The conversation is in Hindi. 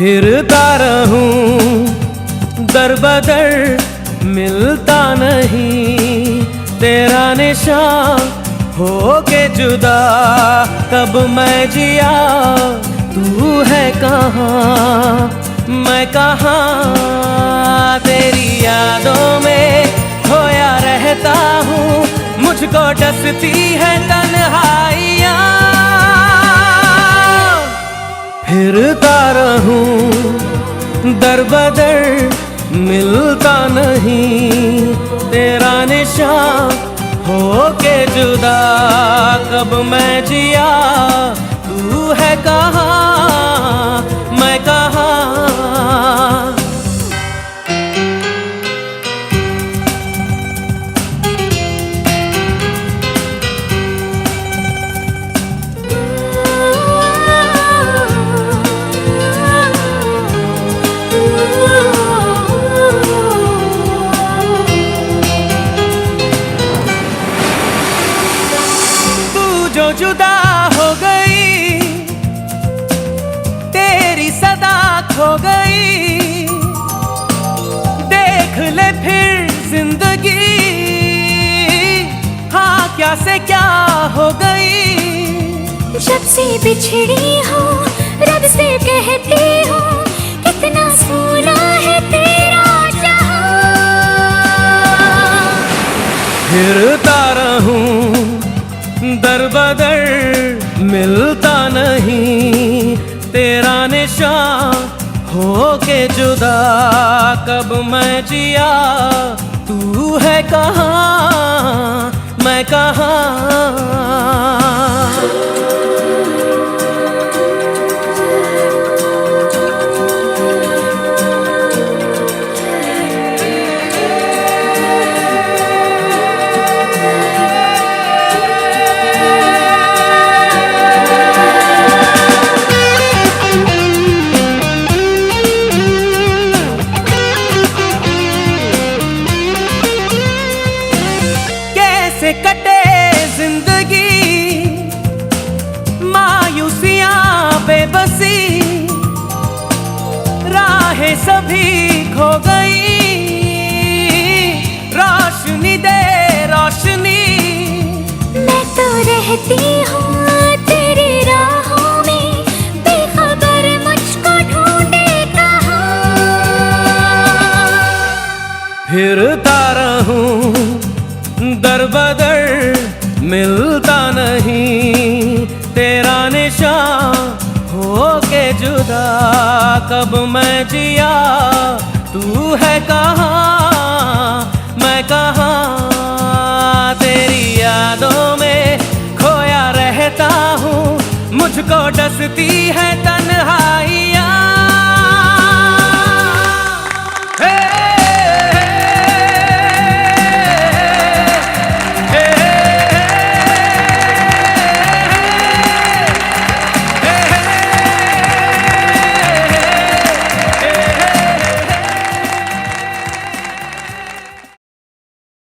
फिरता रहूं दर बदर मिलता नहीं तेरा निशान होके जुदा। कब मैं जिया तू है कहाँ मैं कहाँ, तेरी यादों में खोया रहता हूँ मुझको डसती है तन्हाइयाँ। फिरता रहूं दर बदर मिलता नहीं तेरा निशान होके जुदा। कब मैं जिया तू है कहाँ मैं कहाँ। जो जुदा हो गई तेरी सदा खो गई, देख ले फिर जिंदगी हाँ क्या से क्या हो गई। जब से बिछड़ी हूँ रब से कहती हूँ कितना सोना है तेरा जहां। फिरता रहूं दर बदर मिलता नहीं तेरा निशान होके जुदा। कब मैं जिया तू है कहाँ मैं कहाँ। से कटे जिंदगी मायूसियां बेबसी, राहें सभी खो गई रोशनी दे रोशनी। मैं तो रहती हूँ तेरी राहों में बेखबर मुझको ढूंढे कहाँ। फिरता रहूं दर बदर मिलता नहीं तेरा निशान होके जुदा। कब मैं जिया तू है कहाँ मैं कहाँ। तेरी यादों में खोया रहता हूँ मुझको डसती है तन्हाई।